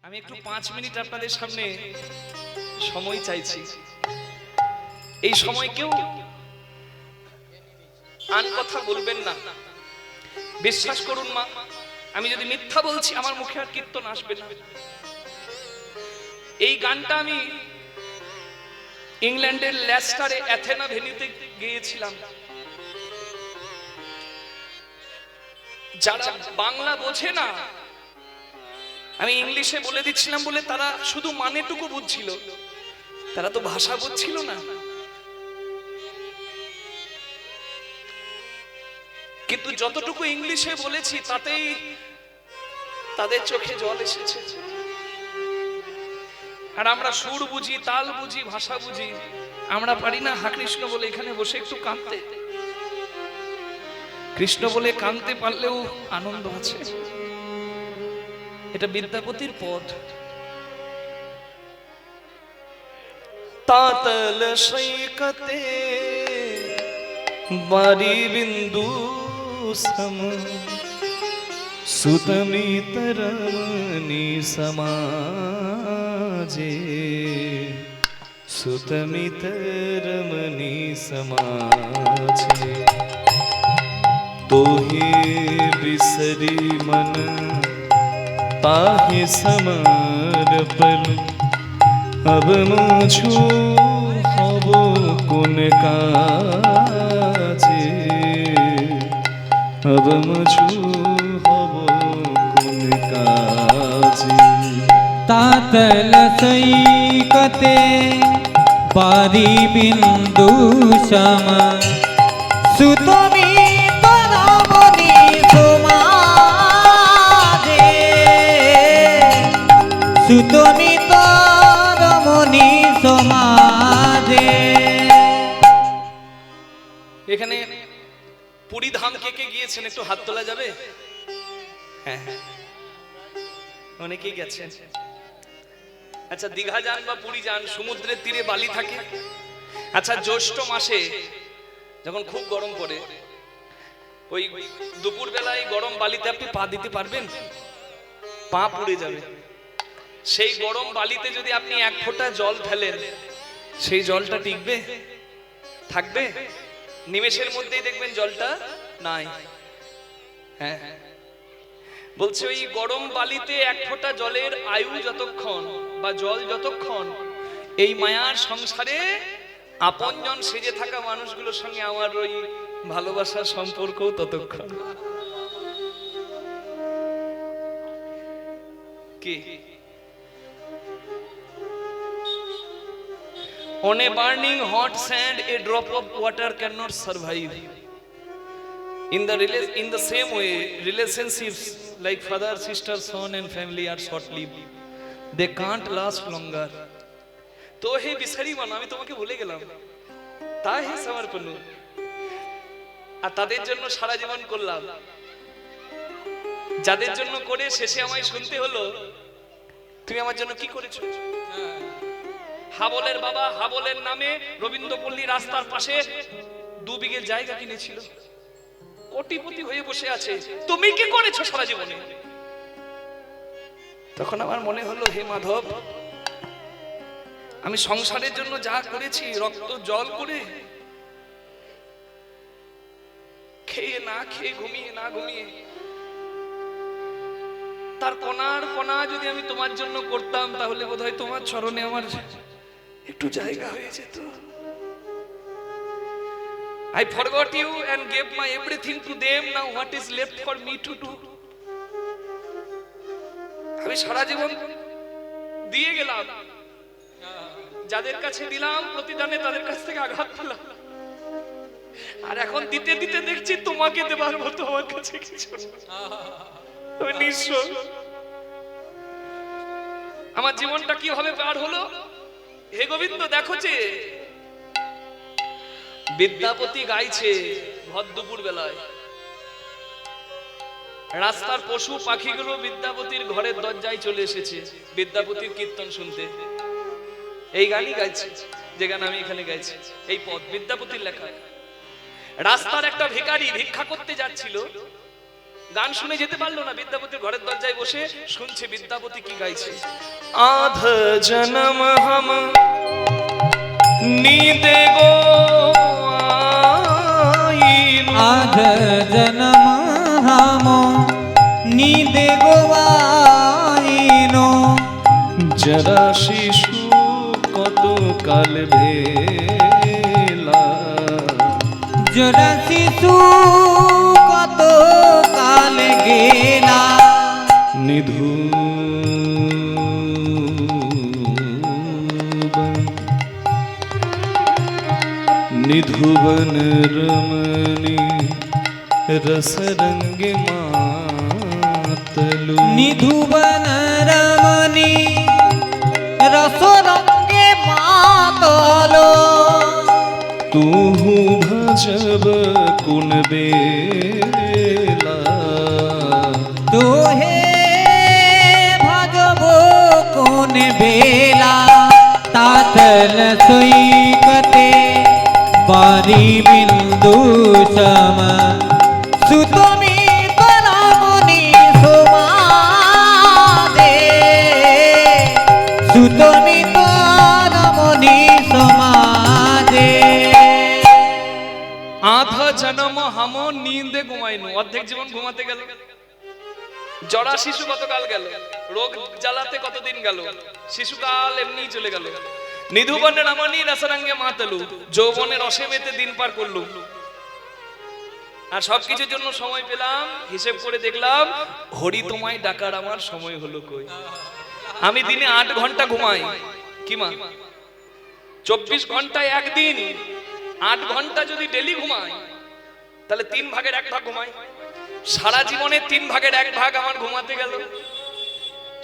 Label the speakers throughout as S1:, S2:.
S1: আমি একটু 5 মিনিট আপনাদের সামনে সময় চাইছি। এই সময় কেউ আন কথা বলবেন না, বিশ্বাস করুন মা, আমি যদি মিথ্যা বলছি আমার মুখে আর কীর্তন আসবে না। এই গানটা আমি ইংল্যান্ডের লেস্টারে অ্যাথেনা ভেন্যুতে গিয়েছিলাম। যারা বাংলা বোঝে না, আমি ইংলিশে বলে দিচ্ছিলাম বলে তারা শুধু মানেটুকু বুঝছিল, তারা তো ভাষা বুঝছিল না। কিন্তু যতটুকু ইংলিশে বলেছি তাতেই তাদের চোখে জল এসেছে। আর আমরা সুর বুঝি, তাল বুঝি, ভাষা বুঝি, আমরা পারি না হা কৃষ্ণ বলে এখানে বসে একটু কাঁদতে। কৃষ্ণ বলে কাঁদতে পারলেও আনন্দ আছে। এটা বিদ্যাপতির পদ। তাতল সৈকতে বারি বিন্দু সম সুতমিতরমণি সমাজে সুতমিতরমণি সমাজে তোহে বিসরি মন ताहि समर्पण अब मुझु हब कुन काजे अब मुझु हब कुन काजे
S2: तातल सैकते बारी बिंदु सम सुतमी সুতমিত রমণী সমাজে।
S1: এখানে পুরী ধাম কে কে গিয়েছেন একটু হাত তোলা যাবে? হ্যাঁ, অনেকেই গেছেন। আচ্ছা, দীঘা যান বা পুরী যান, সমুদ্রের তীরে বালি থাকে। আচ্ছা, জ্যৈষ্ঠ মাসে যখন খুব গরম পড়ে, ওই দুপুর বেলায় গরম বালিতে আপনি পা দিতে পারবেন? পা পুড়ে যাবে। সেই গরম বালিতে যদি আপনি এক ফোঁটা জল ফেলেন, সেই জলটা টিকবে? থাকবে? নিমেষের মধ্যেই দেখবেন জলটা নাই। হ্যাঁ, বলছে ওই গরম বালিতে এক ফোঁটা জলের আয়ু যতক্ষণ বা জল যতক্ষণ, এই মায়ার সংসারে আপনজন সেজে থাকা মানুষগুলোর সঙ্গে আমার ওই ভালোবাসার সম্পর্ক ততক্ষণ। কি On a burning hot sand, a drop of water cannot survive. In the same way, relationships like father, sister, son, and family are short-lived. They can't last longer. तो हे बिसरी मन, আমি তোমাকে ভুলে গেলাম, তা হে সমর্পণ, আর তাদের জন্য সারা জীবন করলাম, যাদের জন্য করে শেষে আমায় শুনতে হলো তুমি আমার জন্য কি করেছো। হাবলের বাবা হাবলের নামে রবীন্দ্রপল্লী রাস্তার পাশে 2 বিঘে জায়গা কিনেছিল, কোটিপতি হয়ে বসে আছে, তুমি কি করেছো সারা জীবনে? তখন আমার মনে হলো, হে মাধব, আমি সংসারের জন্য যা করেছি, রক্ত জল করে, খেয়ে না খেয়ে, ঘুমিয়ে না ঘুমিয়ে, তার কোনার কোনা যদি আমি তোমার জন্য করতাম, তাহলে বোধহয় তোমার চরণে আমার একটু জায়গা হয়ে যেত। I forgot you and gave my everything to them. Now what is left for me to do? আমি সারা জীবন দিয়ে গেলাম, যাদের কাছে দিলাম প্রতিদানে তাদের কাছ থেকে আঘাত পেলাম, আর এখন দিতে দিতে দেখছি তোমাকে দেবার মতো আমার কাছে কিছু নেই। আমি নিঃস্ব। আমার জীবনটা কিভাবে পার হলো? হে গোবিন্দ, দেখো যে বিদ্যাপতি গাইছে ভর দুপুর বেলায়, রাস্তার পশু পাখিগুলো বিদ্যাপতির ঘরের দরজায় চলে এসেছে বিদ্যাপতির কীর্তন শুনতে। এই গানই গাইছে, যে গান আমি এখানে গাইছি, এই পদ বিদ্যাপতির লেখা। রাস্তার একটা ভিখারি ভিক্ষা করতে যাচ্ছিল, গান শুনে যেতে পারলো না, বিদ্যাপতির ঘরের দরজায় বসে শুনছে বিদ্যাপতি কি গাইছে। আধ জনম হাম नींदे गो आईनु,
S2: आध जन्म हमो नींदे गोवाइनो,
S1: जरा शिशु कत काल भेला,
S2: जरा शिशु कत काल गेला,
S1: निधुवन रमणी रसरंग मातलु,
S2: निधुवन रमणी रसरंगे मातलो,
S1: तूहु भजब कुन बेला,
S2: तोहे भजबो कोन बेला, तातल सैकते बारी बिंदु सम, सुतमी तरामुनि समादे, सुतमी तरामुनि समादे।
S1: आधा जन्म हम नींदे घुमाइनु, অর্ধেক জীবন ঘুমাতে গেল। জরা শিশু কতকাল গেল, রোগ জ্বালাতে কতদিন গেল, শিশুকাল এমনি চলে গেল। নিধুবনে রামানি রসরঙ্গে মাতালু, যৌবনে রসে মেতে দিন পার করলু। আর সবকিছুর জন্য সময় পেলাম, হিসেব করে দেখলাম হরি তোমায় ডাকার আমার সময় হলো কই। আমি দিনে 8 ঘন্টা ঘুমাই, কি মা 24 ঘন্টায় একদিন 8 ঘন্টা যদি ডেলি ঘুমাই, তাহলে 3 ভাগের 1 ভাগ ঘুমাই। সারা জীবনে 3 ভাগের 1 ভাগ আমার ঘুমাতে গেল।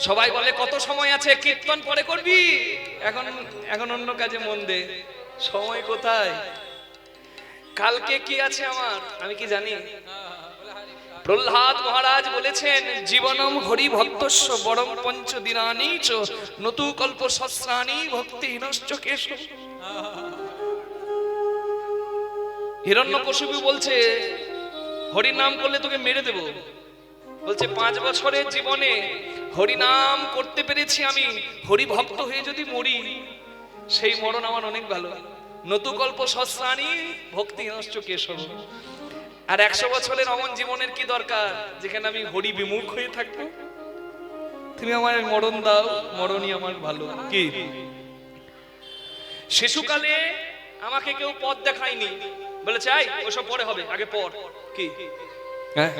S1: সবাই বলে কত সময় আছে, কীর্তন পরে করবি, এখন অন্য কাজে মন দে। সময় কোথায়? কালকে কি আছে আমার আমি কি জানি? প্রহ্লাদ মহারাজ বলেছেন, জীবনম হরি ভক্তস্য বরং পঞ্চ দিনানি চ নতু কল্প সহস্রাণি ভক্তিহীনশ্চ কেশব। হিরণ্যকশিপু বলছে হরির নাম করলে তোকে মেরে দেব। বলছে 5 বছরের জীবনে হরি নাম করতে পেরেছি আমি, হরি ভক্ত হয়ে যদি মরি সেই মরণ আমার অনেক ভালো। নতুকল্প সহস্রাণি ভক্তিহীনশ্চ কেশব। আর 100 বছরের অমন জীবনের কি দরকার যেখানে আমি হরি বিমুখ হয়ে থাকবো? তুমি আমার মরণ দাও, মরণই আমার ভালো। কি শিশুকালে আমাকে কেউ পথ দেখায়নি, বলেছে আই ওসব পরে হবে, আগে পড়। কি হ্যাঁ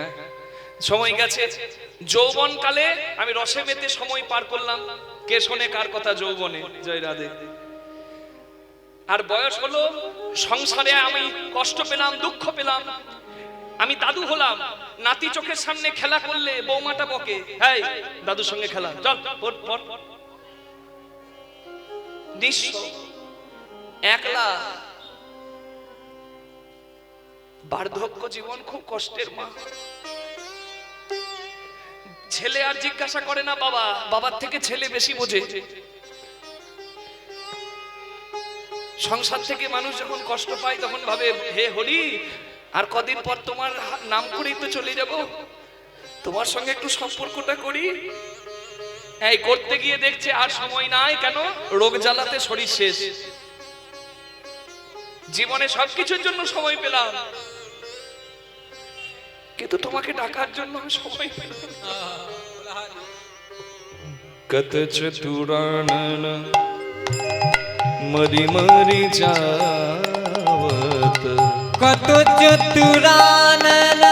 S1: সময় গেছে। যৌবন কালে আমি রসে মেতে সময় পার করলাম, কে শোনে কার কথা যৌবনে, জয় রাধে। আর বয়স হলো, সংসারে আমি কষ্ট পেলাম, দুঃখ পেলাম, আমি দাদু হলাম। নাতি চোখের সামনে খেলা করলে বৌমাটা বকে, এই দাদুর সঙ্গে খেলা, চল পড় পড়। নিঃস্ব, একলা, বার্ধক্য জীবন খুব কষ্টের মা। ছেলে আর জিজ্ঞাসা করে না বাবা, বাবার থেকে ছেলে বেশি বোঝে। সংসার থেকে মানুষ যখন কষ্ট পায় তখন ভাবে, হে হরি আর কদিন পর তোমার নাম করেই তো চলে যাব, তোমার সঙ্গে একটু সম্পর্কটা করি। এই করতে গিয়ে দেখছে আর সময় নাই, কেন রোগ জ্বালাতে শরীর শেষ। জীবনে সবকিছুর জন্য সময় পেলাম, কিন্তু তোমাকে ডাকার জন্য আমি সময় পেলাম। কত চতুরানন মরি মরি যাওত,
S2: কত চতুরানন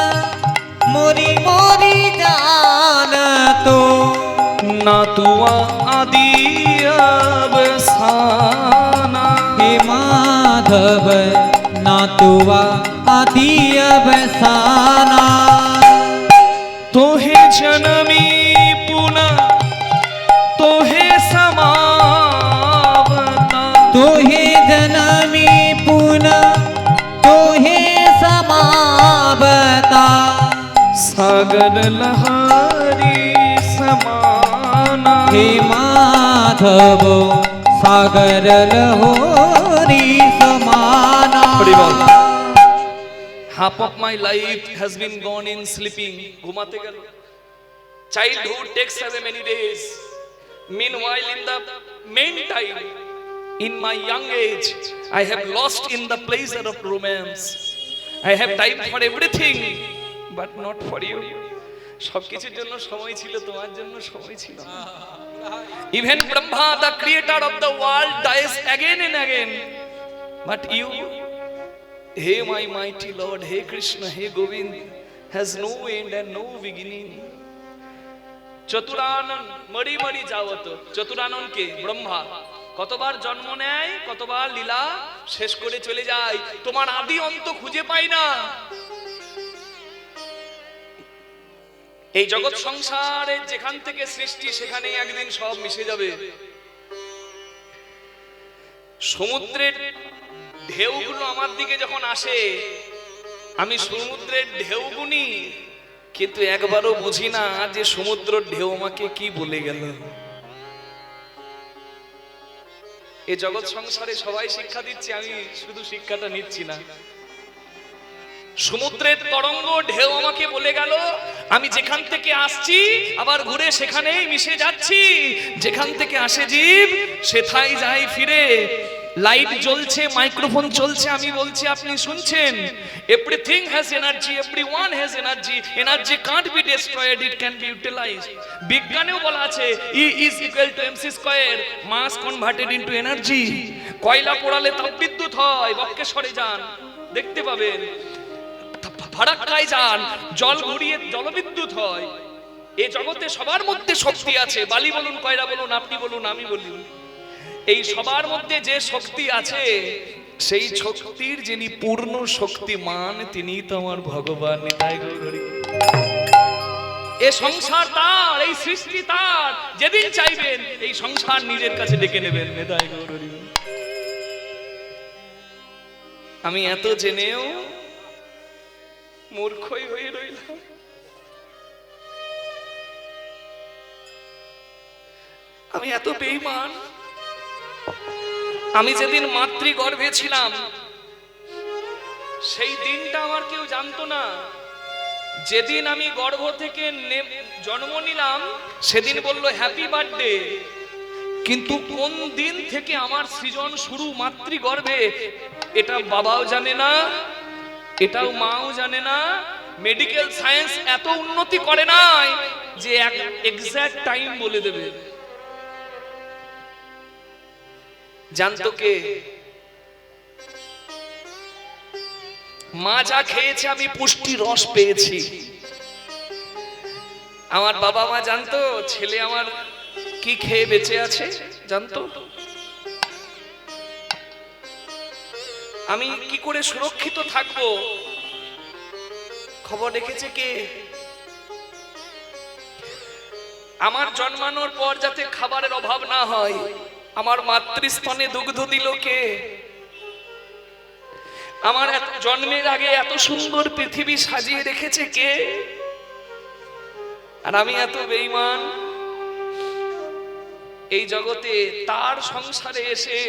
S2: মরি মরি জানত,
S1: না তুয়া আদি অবসানা,
S2: হে মাধব না তুয়া আদি অবসানা,
S1: তোহে জনমি পুনা তোহে সমাবতা,
S2: তোহে জনমি পুনা তোহে সমাবতা,
S1: সাগর লহরি সমানা,
S2: হে মাধব সাগর লহরি সমানা।
S1: half of my life has been gone in sleeping. ঘুমাতে গেল। Childhood takes away many days. Meanwhile, in the meantime, in my young age, I have lost in the pleasure of romance. I have time for everything, but not for you. সবকিছুর জন্য সময় ছিল, তোমার জন্য সময় ছিল না। Even Brahma, the creator of the world, dies again and again. But you, hey my mighty Lord, hey Krishna, hey Govind, has no end and no beginning. Chaturanan মরি মরি যাওত। চতুরানন কে? ব্রহ্মা। কতবার জন্ম নেয়, কতবার লীলা শেষ করে চলে যায়, তোমার আদি অন্ত খুঁজে পাই না। এই জগৎ সংসারে যেখান থেকে সৃষ্টি সেখানে একদিন সব মিশে যাবে। সমুদ্রের ঢেউগুলো আমার দিকে যখন আসে, আমি সমুদ্রের ঢেউ গুনি, কিন্তু একবারও বুঝি না যে সমুদ্রের ঢেউ আমাকে কি বলে গেল। এই জগৎ সংসারে সবাই শিক্ষা দিচ্ছে, আমি শুধু শিক্ষাটা নিচ্ছি না। সমুদ্রের তরঙ্গ ঢেউ আমাকে বলে গেল, আমি যেখান থেকে আসছি আবার ঘুরে সেখানেই মিশে যাচ্ছি। যেখান থেকে আসে জীব সেথায় যায় ফিরে। লাইট জ্বলছে, মাইক্রোফোন চলছে, আমি বলছি, আপনি শুনছেন। Everything has energy, everyone has energy. Energy can't be destroyed, it can be utilised. বিজ্ঞানেও বলা আছে E is equal to mc square, mass converted into energy. কয়লা পোড়ালে তাপবিদ্যুৎ হয়, বক্রেশ্বরে যান দেখতে পাবেন। ফারাক্কায় যান, জল ঘুরিয়ে জলবিদ্যুৎ হয়। এই জগতে সবার মধ্যে শক্তি আছে। বালি বলুন, কয়লা বলুন, আপনি বলুন, আমি বলুন, এই সবার মধ্যে যে শক্তি আছে, সেই শক্তির যিনি পূর্ণ শক্তিমান, তিনি তো আমার ভগবান। নিতাই গৌর হরি। এই সংসার তার, এই সৃষ্টি তার। যেদিন চাইবেন এই সংসার নিজের কাছে ডেকে নেবেন। নিতাই গৌর হরি। আমি এত জেনেও মূর্খই হয়ে রইলাম। আমি এত বেঈমান। আমি যেদিন মাতৃগর্ভে ছিলাম সেই দিনটা আমার কেউ জানতো না। যেদিন আমি গর্ভ থেকে জন্ম নিলাম সেদিন বলল হ্যাপি বার্থডে, কিন্তু কোন দিন থেকে আমার সৃজন শুরু মাতৃগর্ভে এটা বাবাও জানে না, এটাও মাও জানে না। মেডিকেল সায়েন্স এত উন্নতি করে নাই যে এক্সাক্ট টাইম বলে দেবে। জানতো কে? মা যা খেয়েছে আমি পুষ্টি রস পেয়েছি। আমার বাবা মা জানতো ছেলে আমার কি খেয়ে বেঁচে আছে, জানতো। আমি কি করে সুরক্ষিত থাকবো খবর রেখেছে কে? আমার জন্মানোর পর যাতে খাবারের অভাব না হয়, আমার মাতৃস্তনে দুগ্ধ দিল কে? আমার জন্মের আগে এত সুন্দর পৃথিবী সাজিয়ে রেখেছে কে? আর আমি এত বেঈমান, এই জগতে তার সংসারে এসে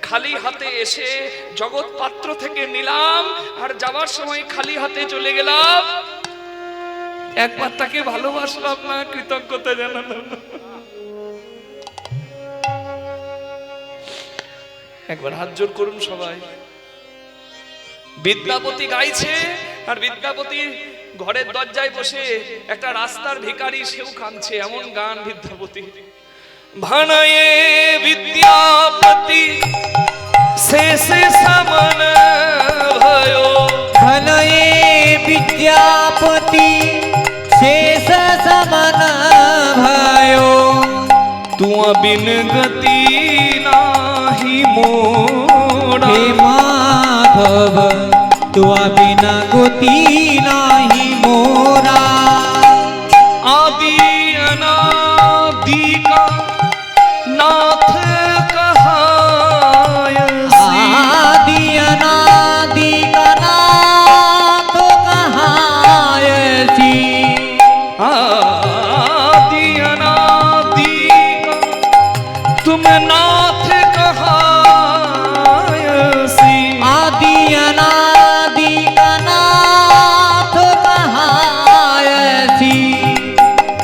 S1: খালি হাতে এসে জগৎ পাত্র থেকে নিলাম, আর যাবার সময় খালি হাতে চলে গেলাম। একবার তাকে ভালোবাসলাম না, কৃতজ্ঞতা জানালাম না। একবার হাত জোর করুন সবাই। বিদ্যাপতি গাইছে, আর বিদ্যাপতি ঘরের দরজায় বসে একটা রাস্তার ভিখারি, সেও কাঁদছে। এমন গান বিদ্যাপতি। ভানায়ে বিদ্যাপতি শেষে সমন भयो,
S2: ভানায়ে বিদ্যাপতি শেষ সমন भयो,
S1: तुआ बिन गति नाही मोरा।
S2: हे माधव तुआ बिना गति नाही मोरा।
S1: आदि अनादि का नाथ कहायसी,
S2: आदि अनादि का नाथ कहायसी।
S1: आदि अनादि का तुम नाथ कहायसी।
S2: आदि अनादि का नाथ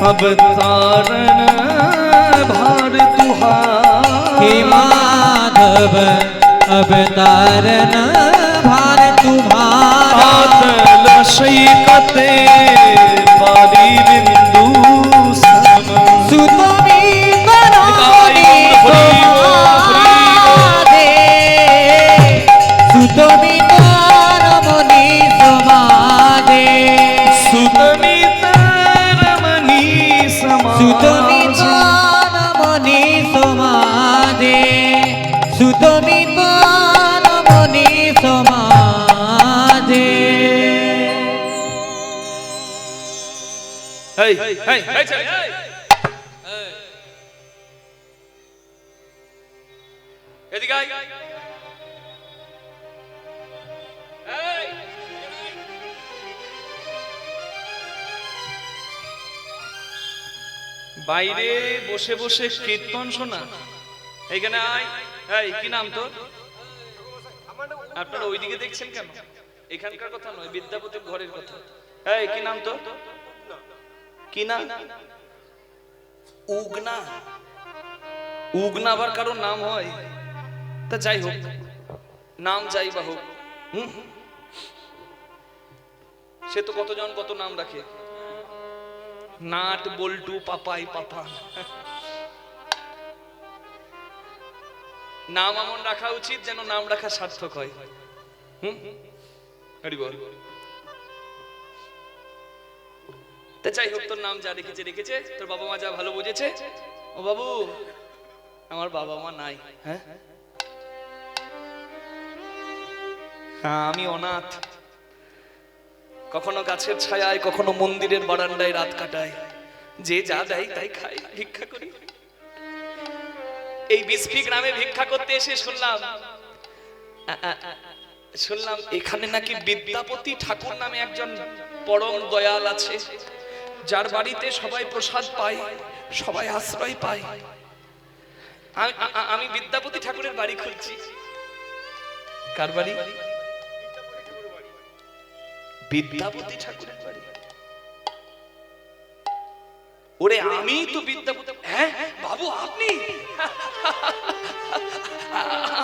S1: अवतारण भार तुहारा।
S2: हे माधव अवतारण भार तुम्हारा।
S1: पातल शैकते पारी बिंदु सम।
S2: सुतमी करानी समादे। सुतमी रमणी समादे।
S1: सुतमी रमणी
S2: सुतमी
S1: समाज।
S2: रमणी समादे। सुतमी रमणी समादे।
S1: এই এই এই ছেলে, এই। এদিকে আয়। এই। বাইরে বসে বসে কীর্তন শোনা, এইখানে আয়। এই কি নাম তোর? আপনারা ওইদিকে দেখছেন কেন? এখানকার কথা নয়, বিদ্যাপতির ঘরের কথা। এই কি নাম তোর? কি না? উগনা। উগনা আবার কারো নাম হয়? তা যাই হোক, নাম যাই বা হোক, সে তো কতজন কত নাম রাখে। নাট, বল্টু, পাপাই, পাপা। নাম এমন রাখা উচিত যেন নাম রাখা সার্থক হয়। হরি বল। তা যাই হোক, তোর নাম যা রেখেছে রেখেছে, তোর বাবা মা যা ভালো বুঝেছে। ও বাবু, আমার বাবা মা নাই। হ্যাঁ, আমি অনাথ। কখনো গাছের ছায়ায়, কখনো মন্দিরের বারান্দায় রাত কাটাই। যে যা দেয় তাই খাই, ভিক্ষা করি। এই বিস্ফি গ্রামে ভিক্ষা করতে এসে শুনলাম এখানে নাকি বিদ্যাপতি ঠাকুর নামে একজন পরম দয়াল আছে, যার বাড়িতে সবাই প্রসাদ পায়, সবাই আশ্রয় পায়। আমি বিদ্যাপতি ঠাকুরের বাড়ি খুঁজছি। কার বাড়ি? বিদ্যাপতি ঠাকুরের বাড়ি। ওরে আমি তো বিদ্যাপতি। হ্যাঁ বাবু, আপনি?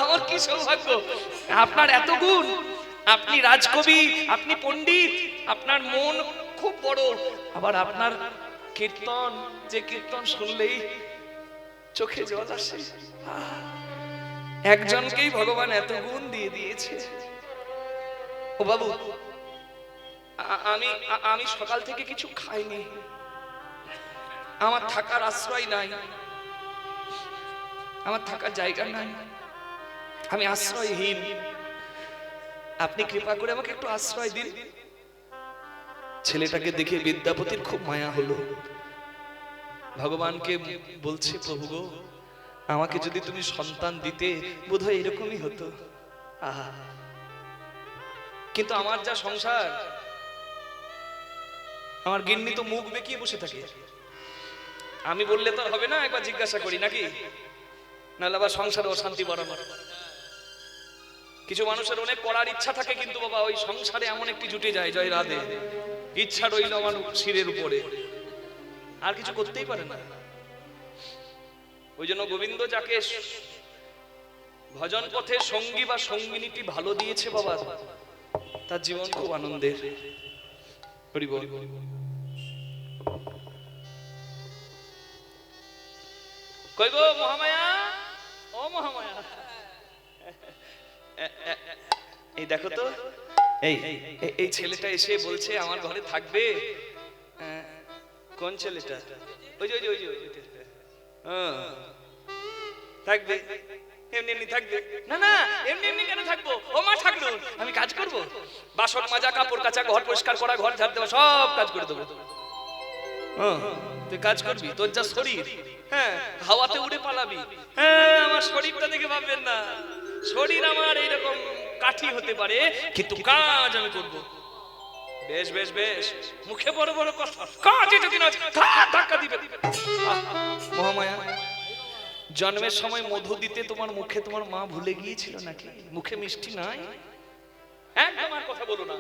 S1: আমার কি সৌভাগ্য, আপনার এত গুণ। আপনি রাজকবি, আপনি পণ্ডিত, আপনার মন খুব বড়। আবার আপনার কীর্তন, যে কীর্তন শুনলেই চোখে জল আসে। একজনকেই ভগবান এত গুণ দিয়ে দিয়েছে। ও বাবু, আমি সকাল থেকে কিছু খাইনি। আমার থাকার আশ্রয় নাই, আমার থাকার জায়গা নাই, আমি আশ্রয়হীন। আপনি কৃপা করে আমাকে একটু আশ্রয় দিন। ছেলেটাকে দেখে বিদ্যাপতির খুব মায়া হলো। ভগবানকে বলছে, প্রভু গো, আমাকে যদি তুমি সন্তান দিতে বোধহয় এরকমই হতো। আহা, কিন্তু আমার যা সংসার, আমার গিন্নি তো মুখ বেঁকিয়ে বসে থাকে। আমি বললে তো হবে না, একবার জিজ্ঞাসা করি নাকি, নাহলে আবার সংসারে অশান্তি বাড়ানো। কিছু মানুষের অনেক করার ইচ্ছা থাকে, কিন্তু বাবা ওই সংসারে এমন একটি জুটে যায়, জয় রাধে, ইচ্ছা রইল আমার শিরের উপরে, আর কিছু করতেই পারে না। ওই জন্য গোবিন্দ যাকে ভজন পথে সঙ্গী বা সঙ্গিনীটি ভালো দিয়েছে বাবা, তার জীবন খুব আনন্দের। হরি বল। কই গো মহামায়া, ও মহামায়া, এই দেখো তো, এই ছেলেটা এসে বলছে আমার ঘরে থাকবে। কোন ছেলেটা? ওই যে ওই যে থাকবে, এমনি এমনি থাকবে। না না, এমনি এমনি কেন থাকবো? ও মা ঠাকুর, আমি কাজ করব, বাসন মাজা, কাপড় কাচা, ঘর পরিষ্কার করা, ঘর ঝাড় দেওয়া, সব কাজ করে দেবো। তুই কাজ করবি, তোর যা শরীর, হ্যাঁ হাওয়াতে উড়ে পালাবি। হ্যাঁ, আমার শরীরটা দেখে ভাববেন না, শরীর আমার এইরকম কাঠি হতে পারে, কিন্তু কাজ আমি করব। বেশ বেশ বেশ, মুখে বড় বড় কথা, কাজ যদি না ধাক্কা দিবে। মহামায়া, জন্মের সময় মধু দিতে তোমার মুখে তোমার মা ভুলে গিয়েছিল নাকি? মুখে মিষ্টি নাই? একদম আর কথা বলো না।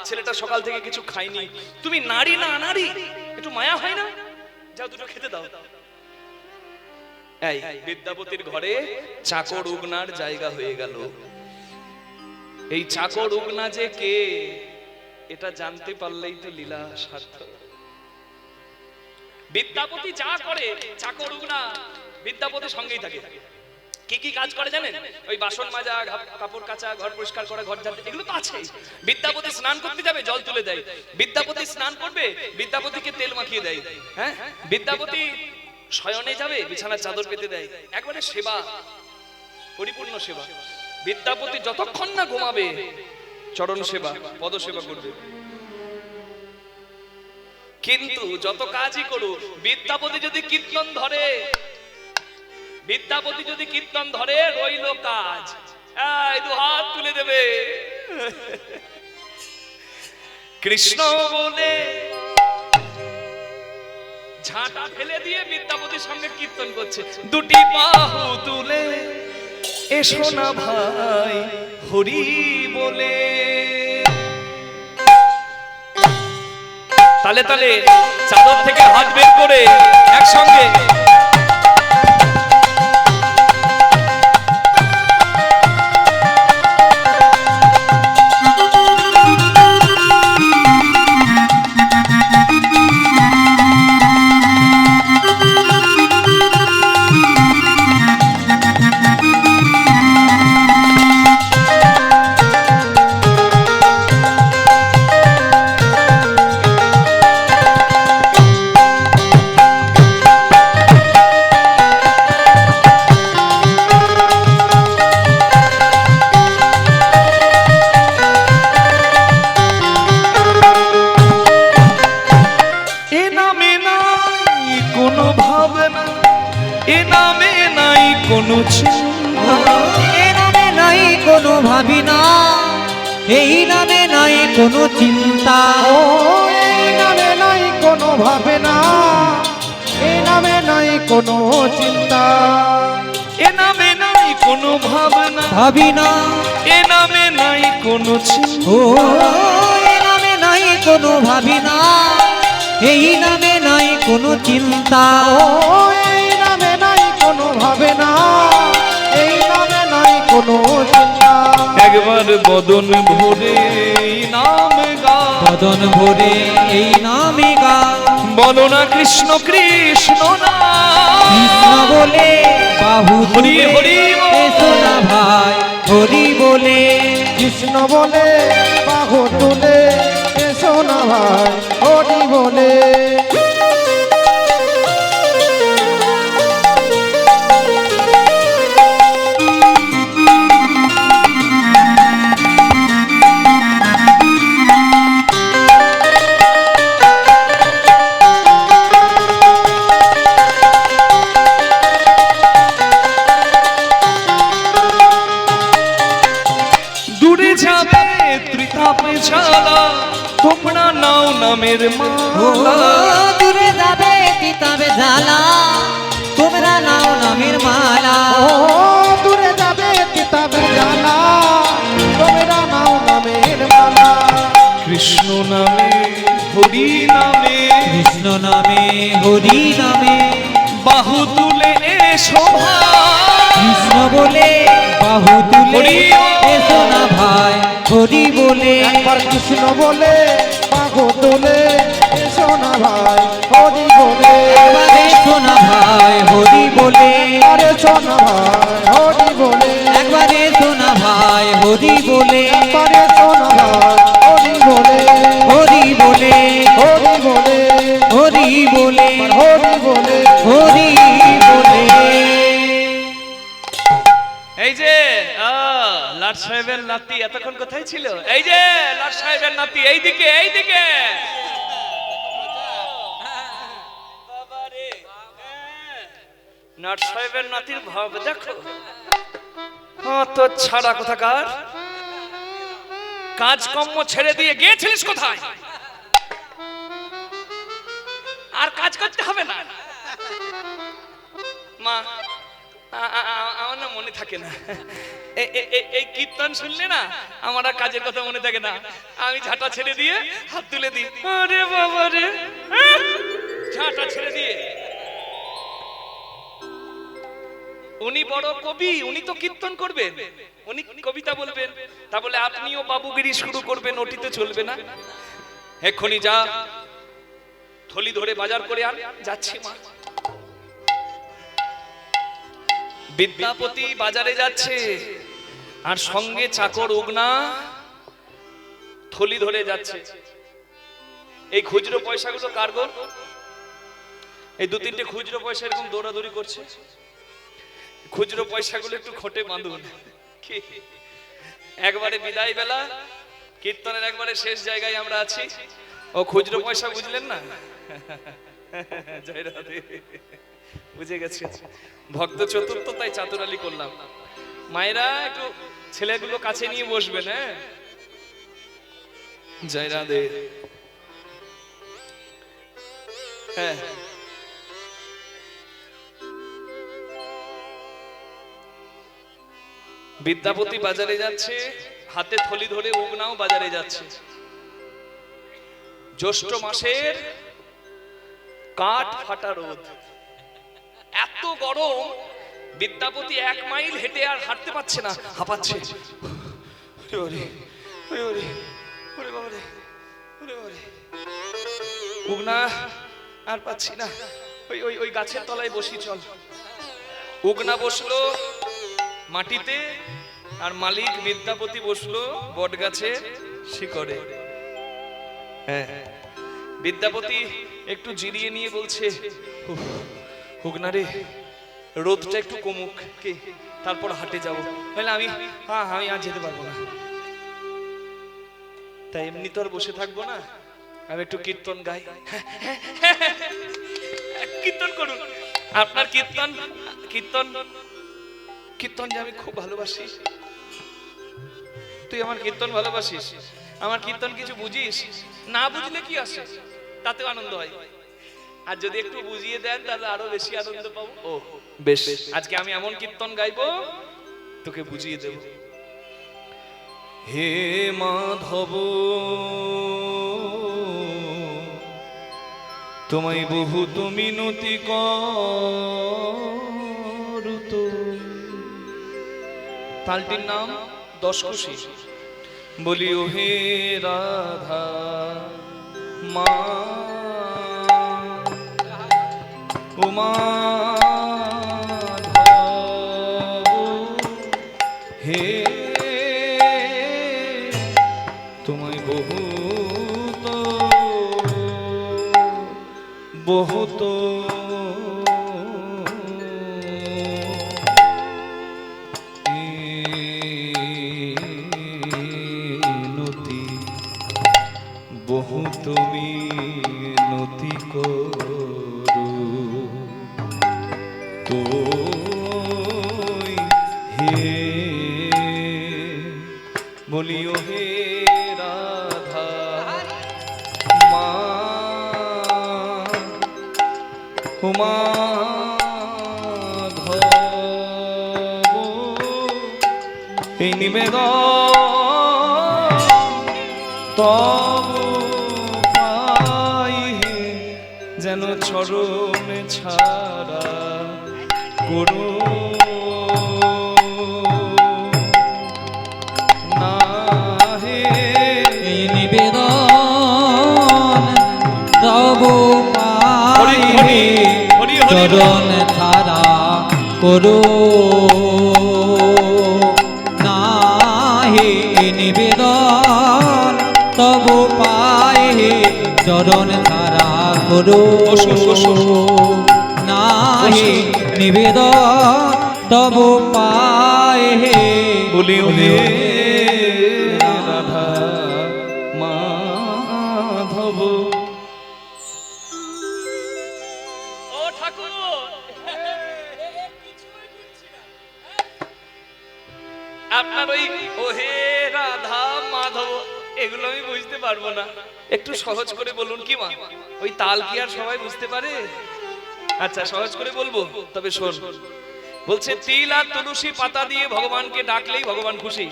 S1: ছেলেটা সকাল থেকে কিছু খায়নি। তুমি নারী না নারী, একটু মায়া হয় না? যাও দুটো খেতে দাও। এই বিদ্যাপতির ঘরে চাকর উগনার জায়গা হয়ে গেল। এই চাকর উগনা যে কে এটা জানতে পারলেই তো লীলা সার্থক। বিদ্যাপতি যা করে চাকর উগনা বিদ্যাপতির সঙ্গেই থাকে। কি কি কাজ করে জানেন? ওই বাসন মাজা, কাপড় কাচা, ঘর পরিষ্কার করা, ঘর ঝাড়তে, এগুলো তো আছেই। বিদ্যাপতি স্নান করতে যাবে, জল তুলে দেয়। বিদ্যাপতি স্নান করবে, বিদ্যাপতিকে তেল মাখিয়ে দেয়। হ্যাঁ, বিদ্যাপতি শয়নে যাবে, বিছানার চাদর পেতে দেয়। একবারে সেবা, পরিপূর্ণ সেবা। বিদ্যাপতি যতক্ষণ না ঘুমাবে চরণ সেবা, পদ সেবা করবে। কিন্তু যত কাজই করুক, বিদ্যাপতি যদি কীর্তন ধরে, বিদ্যাপতি যদি কীর্তন ধরে, রইল কাজ। এই দু হাত তুলে দেবে, কৃষ্ণ বলে ঝাঁটা ফেলে দিয়ে বিদ্যাপতির সঙ্গে কীর্তন করছে। দুটি বাহু তুলে এসো না ভাই হরি বলে। তালে তালে চাদর থেকে হাত বের করে একসঙ্গে
S2: ভাবি না, এই নামে নাই কোনো চিন্তা।
S3: ও এই নামে নাই কোনো ভাবনা, এই নামে নাই কোনো চিন্তা।
S1: এ নামে নাই কোনো ভাবনা,
S2: ভাবি না,
S1: এ নামে নাই কোনো চিন্তা।
S2: ও এই নামে নাই কোনো ভাবি না, এই নামে নাই কোনো চিন্তা।
S3: ও এই নামে নাই কোনো ভাবনা, এই নামে নাই কোনো চিন্তা।
S1: একবার বদন ভরে এই নাম গা,
S2: বদন ভরে এই নামে গা।
S1: বলো না কৃষ্ণ কৃষ্ণ না,
S2: কৃষ্ণ বলে বাহু
S1: হরি
S2: তুলে
S1: হরি বল।
S2: এসো না ভাই হরি বলে।
S3: কৃষ্ণ বলে বাহু তুলে এসো না ভাই হরি বলে।
S1: দূরে যাবে ত্রিতাপে ছালা, তোমরা নাও নামের
S2: ও
S1: মালা।
S2: দূরে যাবে তিতাবে জ্বালা, তোমরা নাও নামের মালা।
S3: ও দূরে যাবে কিতাবের জানা, তোমরা নাও নামের মালা।
S1: কৃষ্ণ নামে হরি নামে,
S2: কৃষ্ণ নামে হরি নামে,
S1: বাহু তুলে এসো ভাই।
S2: কৃষ্ণ বলে বাহু তুলে
S1: হরি
S2: এসো না ভাই হরি বলে।
S3: একবার কৃষ্ণ বলে বাহু তুলে এসো না ভাই হরি বলে।
S2: একবার এসো না ভাই হরি বলে।
S3: আরে সোনা ভাই হরি বলে।
S2: একবার এসো না ভাই হরি বলে।
S3: একবারে সোনা ভাই হরি বলে।
S2: হরি বলে
S3: হরি বলে
S2: হরি বলে
S3: হরি বলে।
S2: হরি বলে।
S1: এই যে লাট সাহেবের নাতি এতক্ষণ কোথায় ছিল? এই যে লাট সাহেবের নাতি, এইদিকে এইদিকে। নাট সাহেবের নাতির ভাব দেখো, তো ছাড়া কোথাকার, কাজকর্ম ছেড়ে দিয়ে গিয়েছিলিস কোথায়? আর কাজ করতে হবে না মা, আমার না মনে থাকে না, এই কীর্তন শুনলে না আমার আর কাজের কথা মনে থাকে না। আমি ঝাঁটা ছেড়ে দিয়ে হাত তুলে দিই, আরে বাবা রে, ঝাঁটা ছেড়ে দিয়ে উনি বড় কবি, উনি তো কীর্তন করবেন, উনি কবিতা বলবেন, তা বলে আপনিও বাবুগিরি শুরু করবেন, ওটিতে চলবে না। এক্ষুনি যা, থলি ধরে বাজার করে আন। যাচ্ছি মা। বিদ্যাপতি বাজারে যাচ্ছে, আর সঙ্গে চাকর উগনা থলি ধরে যাচ্ছে। এই খুচরো পয়সাগুলো কার গো? এই দু তিনটে খুচরো পয়সা এরকম দৌড়াদৌড়ি করছে। খুচরো পয়সাগুলো একটু খোটে বাঁধুন। কি একবারে বিদায় বেলা, কীর্তনের একবারে শেষ জায়গায় আমরা আছি। ও খুচরো পয়সা বুঝলেন না? জয় রাধে, বুঝে গেছে। ভক্ত চতুর্থ, তাই চাতুরালি করলাম। মায়েরা একটু ছেলেগুলো কাছে নিয়ে বসবেন। হ্যাঁ, জয় রাধে। হ্যাঁ, বিদ্যাপতি বাজারে যাচ্ছে, হাতে থলি ধরে উগনাও বাজারে যাচ্ছে। জ্যৈষ্ঠ মাসের কাঠ ফাটা রোদ, এত গরম, বিদ্যাপতি 1 মাইল হেঁটে আর হাঁটতে পারছে না, হাঁপাচ্ছে। উগনা আর পাচ্ছি না, ওই ওই ওই গাছের তলায় বসি চল। উগনা বসলো মাটিতে, আর মালিক বিদ্যাপতি বসলো বট গাছের শিকড়ে। হ্যাঁ, বিদ্যাপতি একটু জিরিয়ে নিয়ে বলছে, উগনা রে, রোদটা একটু কমুক, কে তারপর হাটে যাবো। আমি আমি আর যেতে পারবো না, তাই এমনি তো আর বসে থাকবো না, আমি একটু কীর্তন গাই। কীর্তন করুন, আপনার কীর্তন কীর্তন কীর্তন যে আমি খুব ভালোবাসি। তুই আমার কীর্তন ভালোবাসিস, আমার কীর্তন কিছু বুঝিস না, বুঝলে কি আসে, তাতেও আনন্দ হয়। আর যদি একটু বুঝিয়ে দেন তাহলে আরো বেশি আনন্দ পাবো। ও বেশ, আজকে আমি এমন কীর্তন গাইবো তোকে বুঝিয়ে দেব। হে মাধব, তোমায় বহুত মিনতি করুত। তালটির নাম দশকুশি। বলি ও হে রাধা মা, ও মাধব, হে তোমায় বহুত বহুত নতি, বহুত নতি করু তো হে, বলিও হে রাধা মা, ও মাধব, এই নিবেদন তব পাই, যেন চরণে ছাড়া করো না হে।
S2: এই নিবেদন তব পাই, চরণ ছাড়া করো না হে। নিবেদন তব পাই, চরণ ছাড়া করো না হে। নিবেদন তব পাই,
S1: বলিও হে রাধা মাধব। ও ঠাকুর, আপনার ওই ও হে রাধা মাধব এগুলো আমি বুঝতে পারবো না, একটু সহজ করে বলুন। কি মা, ওই তাল কি আর সবাই বুঝতে পারে? আচ্ছা, সহজ করে বলবো, তবে শোন। বলছে তিল আর তুলসী পাতা দিয়ে ভগবানকে ডাকলেই ভগবান খুশি।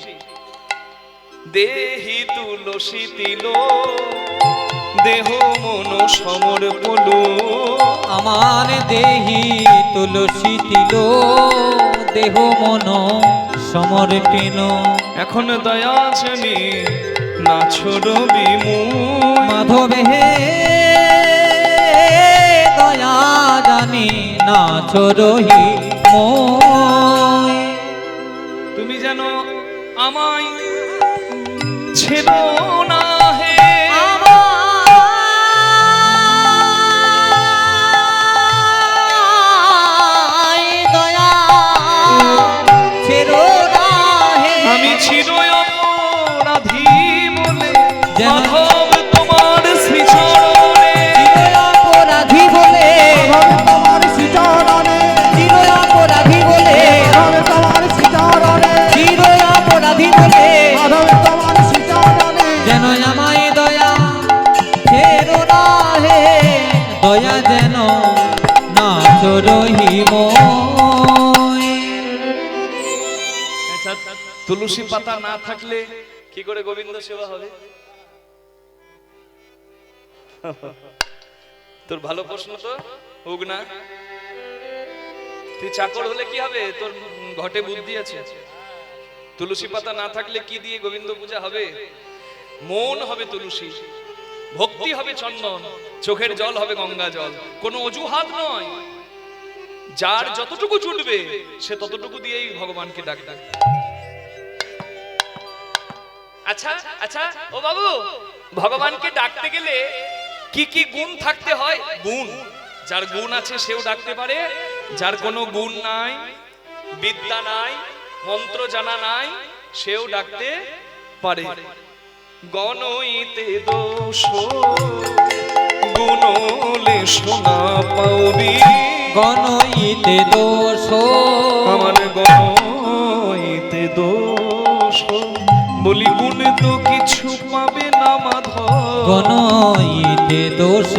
S1: দেহি তুলসী তিল দেহ মন সমর্পণ
S2: আমার দেহি তুলসী তিল দেহ মন সমর্পিন
S1: এখন দয়া জানি না ছড়বি মুই
S2: মাধবে হে দয়া জানি না চরহি মই
S1: তুমি যেন আমায় ছেড়ো না হে
S2: আমায় দয়া ছেড়ো না হে
S1: আমি ছিল অপরাধী বলে
S2: যেন
S1: মাধব তোমার শ্রীচরণে
S2: চির অপরাধী বলে
S3: মাধব তোমার শ্রীচরণে
S2: চির অপরাধী বলে
S3: মাধব তোমার শ্রীচরণে
S2: চির অপরাধী বলে
S3: মাধব তোমার শ্রীচরণে
S2: যেন আমায় দয়া ছেড়ো না হে দয়া যেন না চরহি মই
S1: তুলসী পাতা না থাকলে কি করে গোবিন্দ সেবা হবে? তোর ভালো প্রশ্ন তো হোক না। তুই চাকর হলে কি হবে? তোর ঘটে বুদ্ধি আছে। তুলসী পাতা না থাকলে কি দিয়ে গোবিন্দ পূজা হবে? মন হবে তুলসী, ভক্তি হবে চন্দন, চোখের জল হবে গঙ্গা জল। কোনো অজুহাত নয়, যার যতটুকু জুটবে সে ততটুকু দিয়েই ভগবানকে ডাকবে। আচ্ছা আচ্ছা ও বাবু, ভগবানকে ডাকতে গেলে কি কি গুণ থাকতে হয়? গুণ, যার গুণ আছে সেও ডাকতে পারে, যার কোনো গুণ নাই, বিদ্যা নাই, মন্ত্র জানা নাই, সেও ডাকতে পারে। গণইতে দোষ গুণলে সোনা পাওবি,
S2: গণইতে দোষ
S1: আমার গণইতে দোষ বলি গুণ তো কিছু পাবে না মাধব।
S2: গণইতে দোষ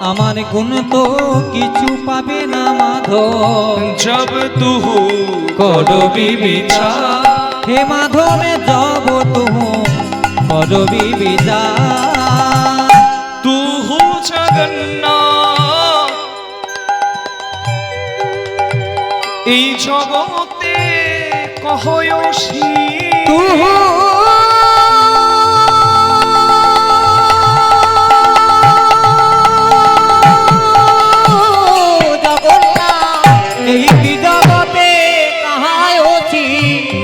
S2: আমার গুণ তো কিছু পাবে না মাধব।
S1: জব তুহু করবি বিচার,
S2: হে মাধবে জব তুহু করবি বিচার।
S1: তুহু জগন্নাথ এই জগতে কহয়সী,
S2: তুহু এই কি জগতে কাহায় অছি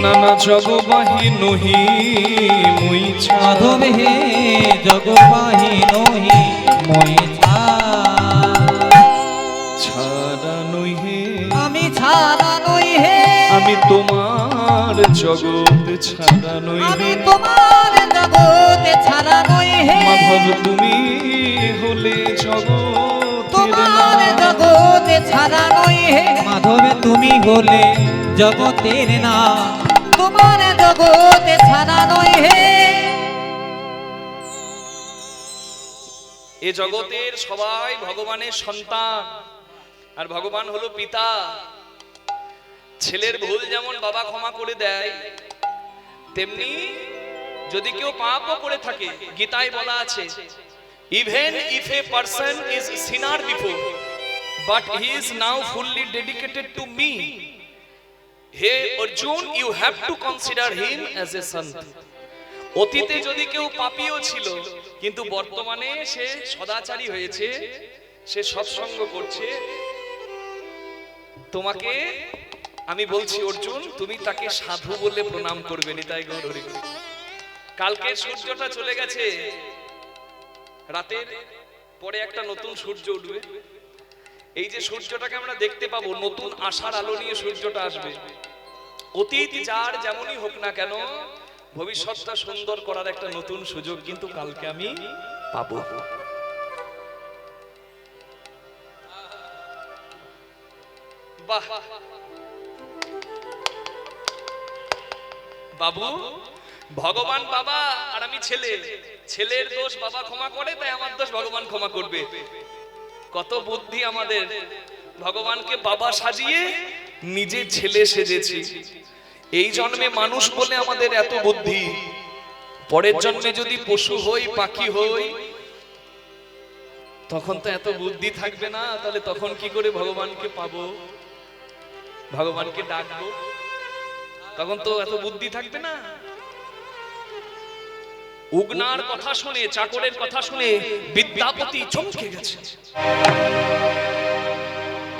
S1: নানা জগবাহী নহি মুই
S2: মাধবে হে জগবাহি নহি মই
S1: ছাড়া নহি,
S2: আমি ছাড়া নই হে
S1: আমি তোমার জগৎ ছাড়া
S2: আমি
S1: নহি।
S2: তোমার জগতে ছাড়া নই হে
S1: মাধব তুমি হলে জগৎ
S2: তোমার জগতে ছাড়া নই হে মাধবে তুমি হলে জগতের না তোমার জগতে ছাড়া নই হে।
S1: এ জগতের সবাই ভগবানের সন্তান, আর ভগবান হলো পিতা। ছেলের ভুল যেমন বাবা ক্ষমা করে দেয়, তেমনি যদি কেউ পাপও করে থাকে, গীতায় বলা আছে, even if a person is sinner before but he is now fully dedicated to me, হে Arjun you have to consider him as a sant. অতীতে যদি কেউ পাপীও ছিল, কিন্তু বর্তমানে সে সদাচারী হয়েছে, সে সৎসঙ্গ করছে, তোমাকে আমি বলছি অর্জুন, তুমি তাকে সাধু বলে প্রণাম করবে। নিতাই গৌর হরি। কালকে সূর্যটা চলে গেছে, রাতের পরে একটা নতুন সূর্য উঠবে। এই যে সূর্যটাকে আমরা দেখতে পাবো, নতুন আশার আলো নিয়ে সূর্যটা আসবে। অতীত যার যেমনই হোক না কেন, ভবিষ্যৎটা সুন্দর করার একটা নতুন সুযোগ কিন্তু কালকে আমি পাবো। বাহ বাবু, ভগবান বাবা আর আমি ছেলে, ছেলের দোষ বাবা ক্ষমা করে, তাই আমার দোষ ভগবান ক্ষমা করবে। কত বুদ্ধি আমাদের! ভগবানকে বাবা সাজিয়ে নিজে ছেলে সেজেছি। এই জন্মে মানুষ বলে আমাদের এত বুদ্ধি, পরের জন্মে যদি পশু হই, পাখি হই, তখন তো এত বুদ্ধি থাকবে না, তাহলে তখন কি করে ভগবানকে পাবো, ভগবানকে ডাকবো? তখন তো এত বুদ্ধি থাকবে না। উগনার কথা শুনে, চাকরের কথা শুনে বিদ্যাপতি চমকে গেছে।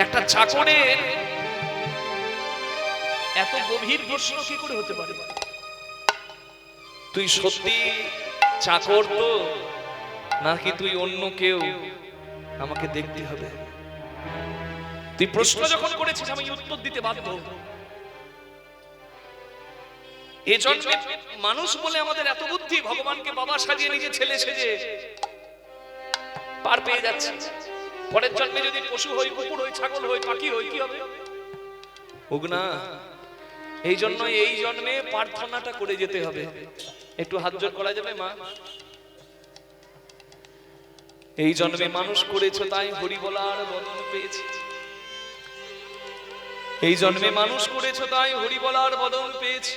S1: একটা চাকরের এত গভীর প্রশ্ন কি করে হতে পারে? তুই সত্যি চাকর তো, নাকি তুই অন্য কেউ? আমাকে দেখতে হবে। তুই প্রশ্ন যখন করেছিস আমি উত্তর দিতে বাধ্য। এই জন্মে মানুষ বলে আমাদের এত বুদ্ধি, ভগবানকে বাবা সাজিয়ে নিজে ছেলে সেজে পার পেয়ে যাচ্ছে। পরের জন্মে যদি পশু হই, কুকুর হই, ছাগল হই, পাখি হই, কি হবে? উগনা, এই জন্য এই জন্মে প্রার্থনাটা করে যেতে হবে। একটু হাত জোড় করা যাবে মা? এই জন্মে মানুষ করেছো তাই হরি বলার বদন পেয়েছি। এই জন্মে মানুষ করেছো তাই হরি বলার বদন পেয়েছি।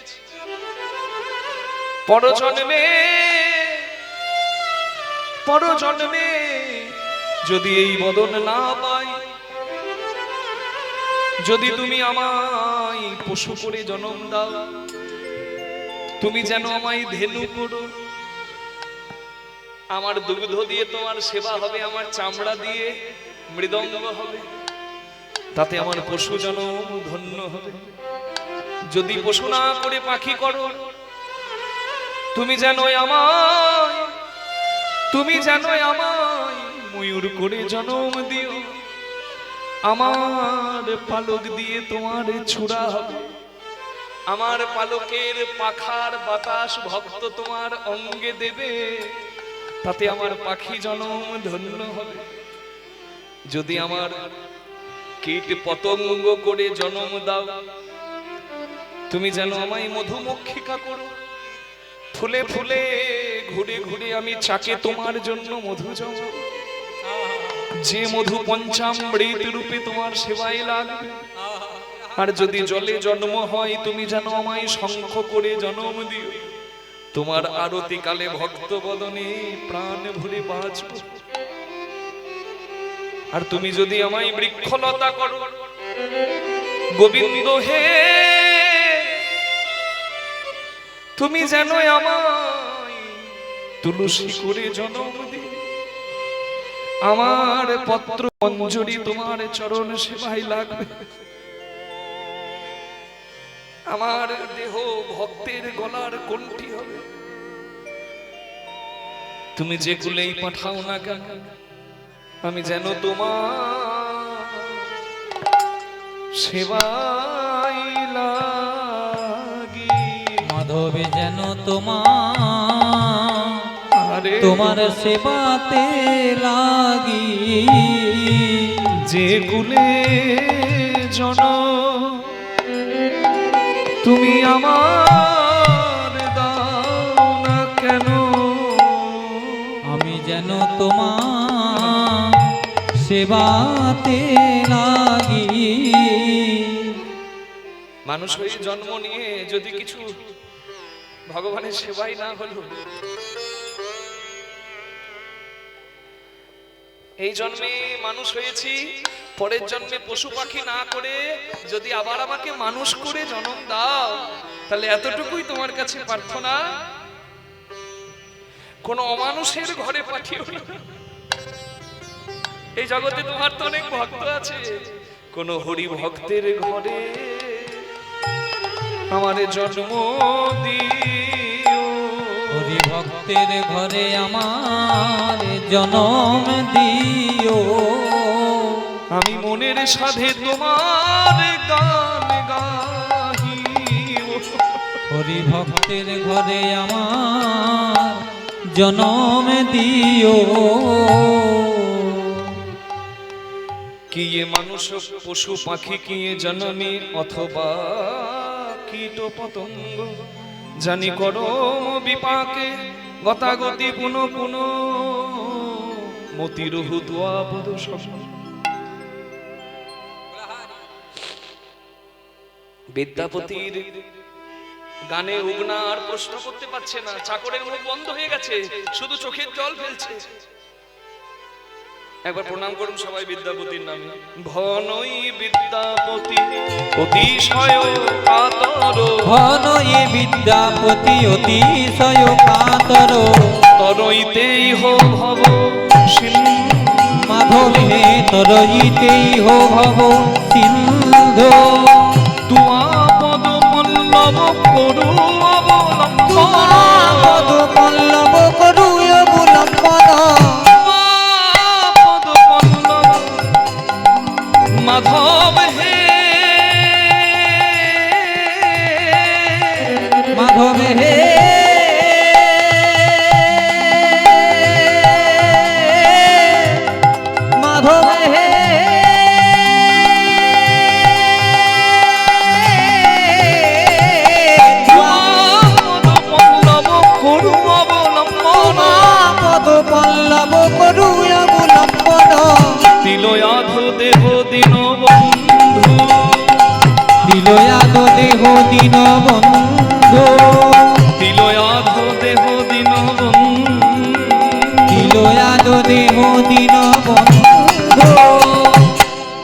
S1: পরজন্মে যদি এই বদন না পাই, যদি তুমি আমায় পশু করে জন্ম দাও, তুমি যেন আমায় ধেনু করো, আমার দুগ্ধ দিয়ে তোমার সেবা হবে, আমার চামড়া দিয়ে মৃদঙ্গ হবে, তাতে আমার পশু জনম ধন্য হবে। যদি পশু না করে পাখি করো, তুমি যেন আমায় ময়ূর করে জন্ম দিও, আমার পালক দিয়ে তোমার ছুড়া হবে, আমার পালকের পাখার বাতাস ভক্ত তোমার অঙ্গে দেবে, তাতে আমার পাখি জনম ধন্য হবে। যদি আমার কীট পতঙ্গ করে জন্ম দাও, তুমি যেন আমায় মধুমক্ষিকা করো, ফুলে ফুলে ঘুরে ঘুরে আমি চাকে তোমার জন্য মধু জমাবো, যে মধু পঞ্চামৃত রূপে তোমার সেবায় লাগবে। আর যদি জলে জন্ম হয়, তুমি যেন আমায় শঙ্খ করে জন্ম দিও, তোমার আরতি কালে ভক্ত বদনে প্রাণ ভরে বাঁচব। আর তুমি যদি আমায় বৃক্ষলতা করো, গোবিন্দ হে, তুমি যেন আমায় তুলসী করে জন্ম দিও, আমার পত্র অঞ্জলি তোমার চরণ সেবায় লাগবে। আমার দেহ ভক্তের গলার কণ্ঠী হবে। তুমি যে কুলেই পাঠাও না কেন, আমি যেন তোমার সেবায় লাগি।
S2: মাধবে যেন তোমার সেবাতে লাগি।
S1: যে কুলে জন তুমি আমার দাও না কেন,
S2: আমি যেন তোমার সেবাতে লাগি।
S1: মানুষ হয়ে জন্ম নিয়ে যদি কিছু ভগবানের সেবাই না হলো, এই জন্মে মানুষ হয়েছি, পরের জন্মে পশু পাখি না করে যদি আবার আমাকে মানুষ করে জন্ম দাও, তাহলে এতটুকুই তোমার কাছে প্রার্থনা, কোন অমানুষের ঘরে পাঠিও না। এই জগতে তোমার তো অনেক ভক্ত আছে, কোন হরি ভক্তের ঘরে আমার জন্ম দিও।
S2: হরি ভক্তের ঘরে আমার জন্ম দিও।
S1: আমি মনের সাধে তোমার গান গাহিও।
S2: হরি ভক্তের ঘরে আমার জন্ম দিও।
S1: কি এ মানুষ পশু পাখি কি এ জন্মে অথবা কীট পতঙ্গ, জানি করম বিপাকে গতাগতি পুন পুন মতিরহু দ্বাপদ স্বপ্ন। বিদ্যাপতির গানে উগনা আর প্রশ্ন করতে পারছে না, চাকরের মুখ বন্ধ হয়ে গেছে, শুধু চোখের জল ফেলছে। একবার প্রণাম করুন সবাই বিদ্যাপতির নামে। ঘনই বিদ্যাপতি অতিশয় কাতর,
S2: ঘন এ বিদ্যাপতি অতিশয় কাতর,
S1: তরইতেই হো ভব সিন্ধু,
S2: মাধব হে তরইতেই হো ভব সিন্ধু,
S1: তুয়া পদ পল্লব করু অবলম্বন,
S2: পদ পল্লব করু অবলম্বন,
S1: পদ পল্লব মাধব হে,
S2: মাধব হে মাধব হে
S1: পল্লব করু অবলম্বন,
S2: পদ পল্লব করু অবলম্বন,
S1: তিলয়াধ দেহ দীন বন্ধু,
S2: দিলয়াদ দেহ দীন বন্ধু,
S1: তিলয়াধ দেহ দীন বন্ধু,
S2: দিলয়াদ দেহ দীন বন্ধু।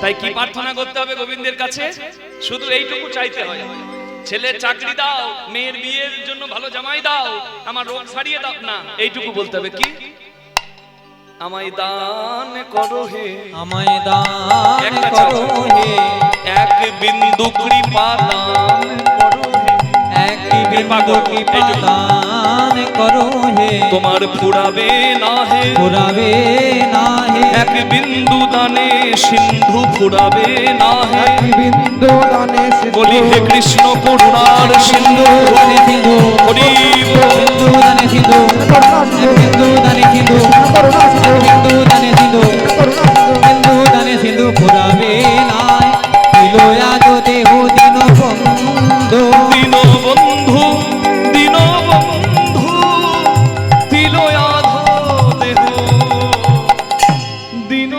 S1: তাই কি প্রার্থনা করতে হবে গোবিন্দের কাছে? শুধু এইটুকু চাইতে হয়, ছেলের চাকরি দাও, মেয়ের বিয়ের জন্য ভালো জামাই দাও, আমার রোগ সারিয়ে দাও না, এইটুকু বলতে হবে। কি? আমায় দান করো হে,
S2: আমায় দান
S1: একটা
S2: করো হে,
S1: এক বিন্দু কৃপা দান করো হে,
S2: এক বিন্দু কৃপা দান করো হে,
S1: তোমার ফুরাবে না হে,
S2: ফুরাবে না হে,
S1: এক বিন্দু দানে সিন্ধু ফুরাবে না হে,
S3: বিন্দু দানে সিন্ধু,
S1: বলি হে কৃষ্ণ করুণার সিন্ধু,
S2: দানে সিন্ধু,
S1: হরি
S2: বিন্দু দানে সিন্ধু, বিন্দু দানে সিন্ধু,
S3: করুণা সিন্ধু,
S2: বিন্দু দানে সিন্ধু,
S3: করুণা সিন্ধু,
S2: বিন্দু দানে সিন্ধু ফুরাবে নাই, দিলয়াদ দেহ দীন বন্ধু,
S1: দীন বন্ধু, দীন বন্ধু, তিলয়াধ দেহ দীন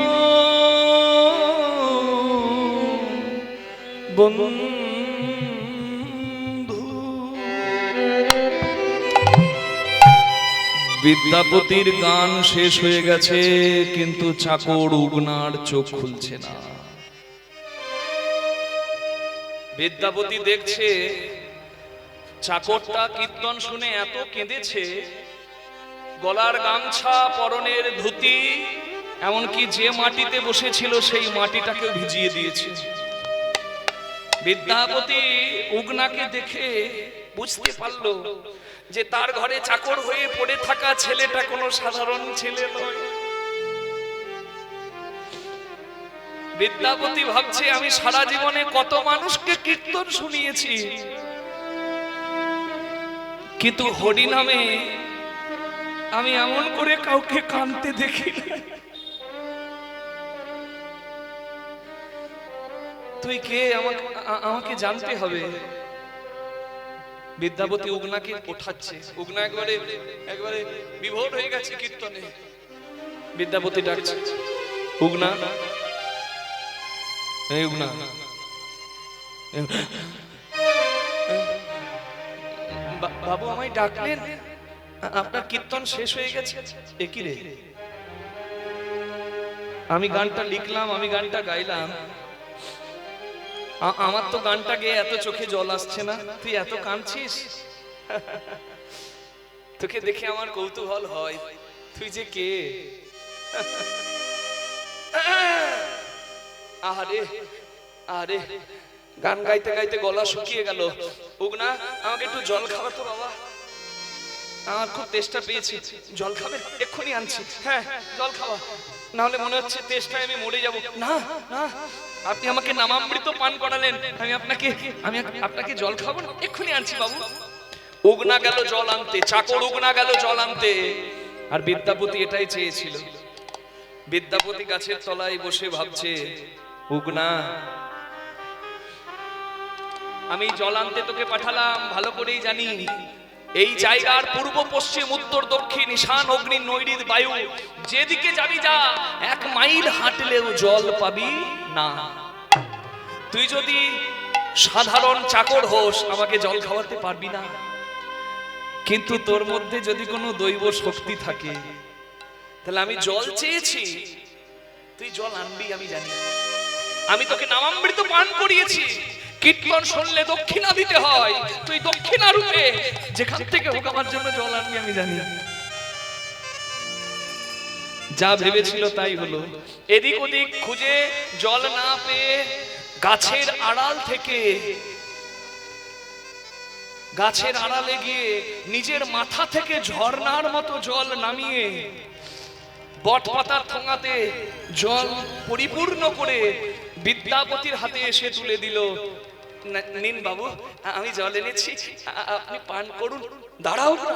S1: বন্ধু। বিদ্যাপতির গান শেষ হয়ে গেছে, কিন্তু চাকর উগনার চোখ খুলছে না। বিদ্যাপতি দেখছে চাকরটা কীর্তন শুনে এত কেঁদেছে, গলার গামছা, পরনের ধুতি, এমনকি যে মাটিতে বসেছিল সেই মাটিটাকেও ভিজিয়ে দিয়েছে। বিদ্যাপতি উগনাকে দেখে বুঝতে পারলো যে তার ঘরে চাকর হয়ে পড়ে থাকা ছেলেটা কোনো সাধারণ ছেলে নয়। বিদ্যাপতি ভাবছে, আমি সারা জীবনে কত মানুষকে কীর্তন শুনিয়েছি, কিন্তু হরি নামে আমি এমন করে কাউকে কাঁদতে দেখি না। তুই কে আমাকে জানতে হবে। বিদ্যাপতি উগনাকে ওঠাচ্ছে, উগনা একবারে বিভোর হয়ে গেছে কীর্তনে। বিদ্যাপতি ডাকছে, উগনা, এই উগনা, বাবু আমায় ডাকলেন, আপনার কীর্তন শেষ হয়ে গেছে। একই রে, আমি গানটা লিখলাম, আমি গানটা গাইলাম, আমার তো গানটা গেয়ে এত চোখে জল আসছে না, তুই এত কাঁদছিস? তোকে দেখে আমার কৌতূহল হয়, তুই যে কে? আরে আরে, গান গাইতে গাইতে গলা শুকিয়ে গেল। উগনা, আমাকে একটু জল খাওয়াতো বাবা, আমার খুব তেষ্টা পেয়েছি। জল খাবে? এক্ষুনি আনছি। হ্যাঁ, জল খাওয়া, না হলে মনে হচ্ছে তেষ্টায় আমি মরে যাব। না না, আপনি আমাকে নামামৃত পান করালেন, আমি আপনাকে জল খাবো না, এক্ষুনি আনছি বাবু। উগনা গেল জল আনতে, চাকর উগনা গেল জল আনতে, আর বিদ্যাপতি এটাই চেয়েছিল। বিদ্যাপতি গাছের তলায় বসে ভাবছে, উগনা, আমি জল আনতে তোকে পাঠালাম, ভালো করেই জানি এই জায়গার পূর্ব পশ্চিম উত্তর দক্ষিণ ঈশান অগ্নি নৈঋত বায়ু, যেদিকে যাবি যা, 1 মাইল হাঁটলেও জল পাবি না। তুই যদি সাধারণ চাকর হোস, আমাকে জল খাওয়াতে পারবি না, কিন্তু তোর মধ্যে যদি কোনো দৈব শক্তি থাকে, তাহলে আমি জল চেয়েছি, তুই জল আনবি আমি জানি। আমি তোকে নামামৃত পান করিয়েছি, কীর্তন শুনলে দক্ষিণা দিতে হয়, তুই দক্ষিণা রূপে যেখান থেকে হোক আমার জন্য জল আনবি আমি জানি। যা ভেবেছিল তাই হলো। এদিক ওদিক খুঁজে জল না পেয়ে গাছের আড়াল থেকে, গাছের আড়ালে গিয়ে নিজের মাথা থেকে ঝর্ণার মতো জল নামিয়ে বটপাতার ঠোঙাতে জল পরিপূর্ণ করে বিদ্যাপতির হাতে এসে তুলে দিল। নিন বাবু, আমি জল এনেছি, আপনি পান করুন। দাঁড়াও না,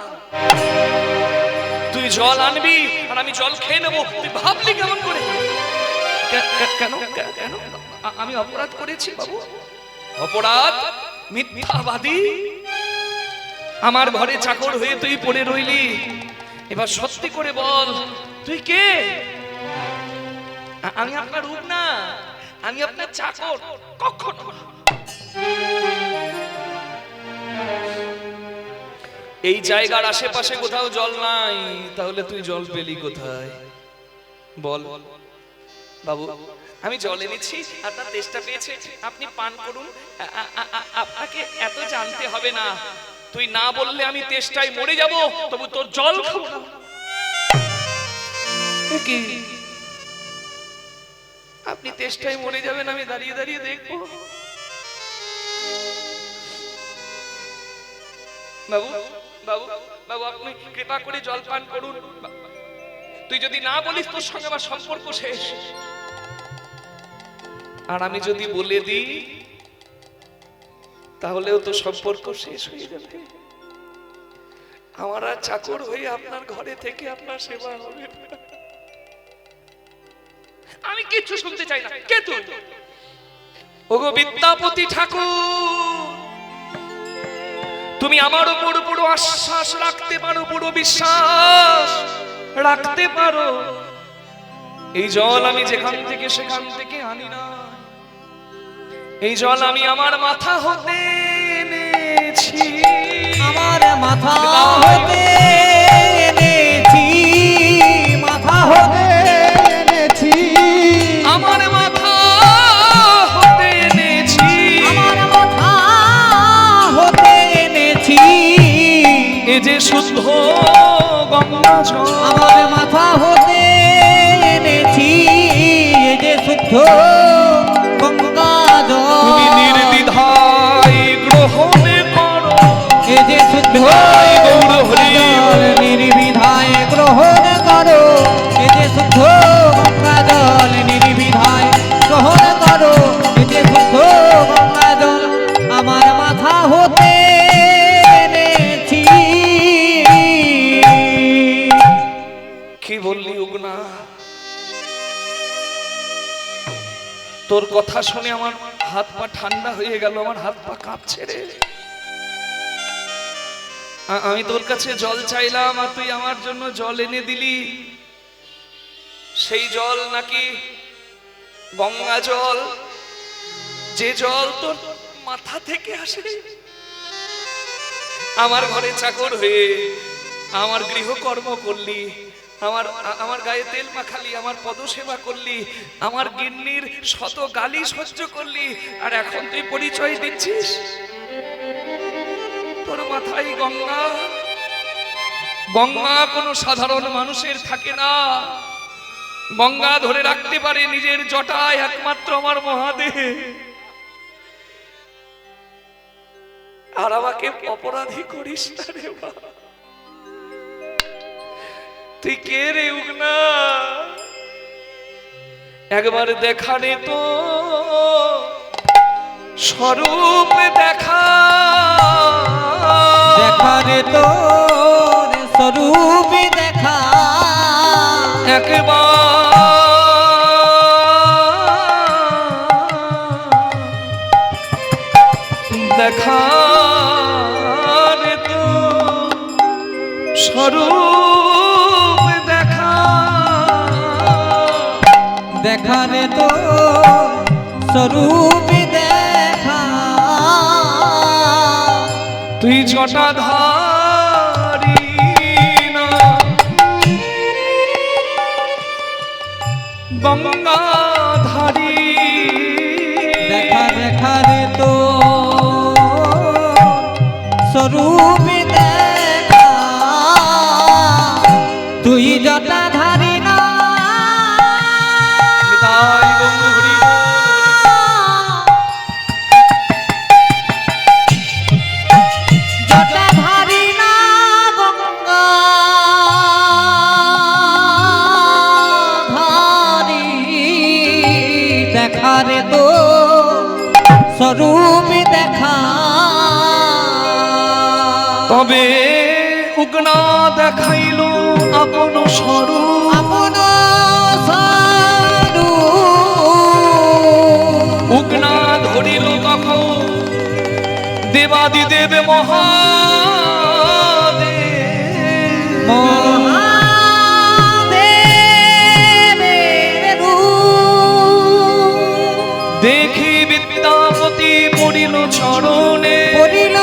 S1: তুই জল আনবি আর আমি জল খেয়ে নেবো, তুই ভাবলি কেমন করে? কেন কেন আমি অপরাধ করেছি বাবু? অপরাধ? মিথ্যাবাদী! আমার ঘরে চাকর হয়ে তুই পড়ে রইলি, এবার সত্যি করে বল তুই কে? আমি আপনার রূপ না, আমি আপনার চাকর। কখনো এই জায়গার আশেপাশে কোথাও জল নাই, তাহলে তুই জল পেলি কোথায় বল? বাবু, আমি জল এনেছি, আপনার তেষ্টা পেয়েছে, আপনি পান করুন। আপনাকে এত জানতে হবে না, তুই না বললে আমি তেষ্টায় মরে যাব, তবু তোর জল খাবো না। কি আপনি তেষ্টায় মরে যাবেন, আমি দাঁড়িয়ে দাঁড়িয়ে দেখবো? বাবু বাবু বাবু, আপনি কৃপা করে জল পান করুন। তুই যদি না বলিস তোর সঙ্গে আমার সম্পর্ক শেষ। আর আমি যদি বলে দিই তাহলেও তো সম্পর্ক শেষ হয়ে যাবে। আমার আর চাকর হয়ে আপনার ঘরে থেকে আপনার সেবা হবে না। আমি কিচ্ছু শুনতে চাই না। কে তুই? ওগো বিদ্যাপতি ঠাকুর, তুমি আমার উপর পুরো আশ্বাস রাখতে পারো, পুরো বিশ্বাস রাখতে পারো। এই জল আমি যেখান থেকে সেখান থেকে আনি না, এই জল আমি আমার মাথা হতে এনেছি।
S2: আমার মাথা হতে এনেছি, মাথা হতে
S3: এনেছি,
S1: আমার মাথা হতে এনেছি,
S2: আমার মাথা হতে এনেছি।
S1: এ যে শুদ্ধ গঙ্গা জল,
S2: আমার মাথা হতে এনেছি, এ যে শুদ্ধ গঙ্গা জল।
S1: তুমি নির্দ্বিধায় গ্রহণ করো,
S2: এ যে শুদ্ধ
S1: গৌর হরি
S2: জল নির্বিধায় গ্রহণ করো। এ যে শুদ্ধ গঙ্গা জল নির্বিধায় গ্রহণ করো। এ যে শুদ্ধ গঙ্গা জল আমার মাথা হতে এনেছি।
S1: কি বললি উগনা? তোর কথা শুনে আমার হাত পা ঠান্ডা হয়ে গেল, আমার হাত পা কাঁপছে রে। আমি তোর কাছে জল চাইলাম আর তুই আমার জন্য জল এনে দিলি। সেই জল নাকি গঙ্গা জল, যে জল তোর মাথা থেকে আসে। আমার ঘরে চাকর হয়ে আমার গৃহকর্ম করলি, আমার গায়ে তেল মাখালি, আমার পদসেবা করলি, আমার গিন্নির শত গালি সহ্য করলি, আর এখন তুই পরিচয় দিচ্ছিস তোর মাথায় গঙ্গা। গঙ্গা কোনো সাধারণ মানুষের থাকে না। গঙ্গা ধরে রাখতে পারে নিজের জটায় একমাত্র আমার মহাদেব। আর আমাকে অপরাধী করিস না রে বাবা। তুই কে রে উগনা? একবার দেখানে তো স্বরূপ দেখা,
S2: দেখারে তোর স্বরূপ দেখা।
S1: একবার দেখা রে তো স্বরূপ দেখা,
S2: দেখারে তোর স্বরূপ দেখা।
S1: তুই জটাধারী না, গঙ্গাধারী
S2: দেখা দেখা রে তো স্বরূপ দেখা তুই জটাধারী না
S1: নিতাই গৌর হরি
S2: জটাধারী না গঙ্গা ধারী দেখা রে তো স্বরূপ দেখা
S1: তবে উগনা দেখাইল আপন স্বরূপ
S2: আপন স্বরূপ
S1: উগনা ধরিল তখন দেবাদিদেব মহাদেব
S2: মহাদেবের রূপ
S1: দেখি বিদ্যাপতি পড়িল চরণে
S2: পড়িল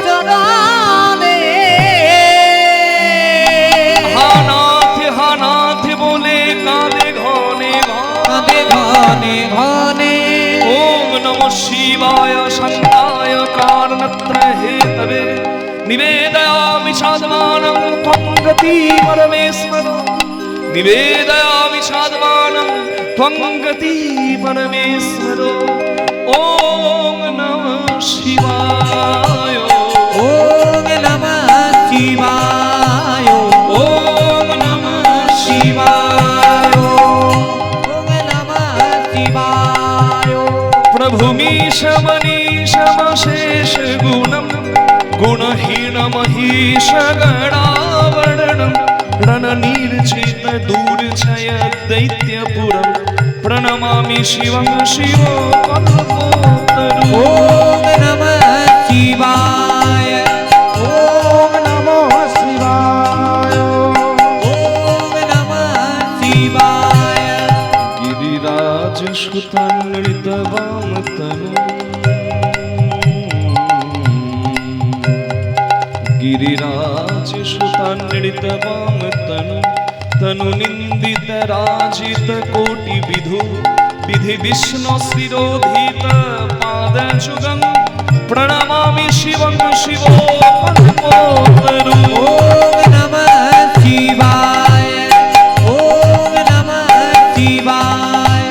S2: চরণে
S1: হানাথ হানাথ বলে কাঁদে ঘনে
S2: কাঁদে ঘনে ঘনে
S1: ওম নমঃ শিবায় শান্তায় কারণত্র হেতবে নিবেদয়ামি সাধমাनं ত্বং গতি পরমেশ্বর নিবেদয়ামি সাধমাनं ত্বং গতি পরমেশ্বর ওম নমঃ শিবায়
S2: ওম নমঃ শিবায়
S1: ওম নমঃ শিবায়
S2: ওম নমঃ শিবায়
S1: प्रभुमीशमनीशमशेष गुणं गुणहीनमहीश गणावर्णनं रणनीर्चित दूरछय दैत्यपुरं प्रणमामि शिवं शिवो कल्पोत्तरम्
S2: ओम नमः शिवाय
S3: ওম নমঃ শিবায়
S2: ओम नमः शिवाय
S1: गिरिराज सुतनृतवाम तनु गिरिराज सुतनृतवाम तनु तनु निंदित राजित कोटि विधु विधि विष्णु शिरोधित पाद जुगं प्रणमामि शिवं शिवो कल्पोत्तरु
S2: ओम नमः शिवाय ओम नमः शिवाय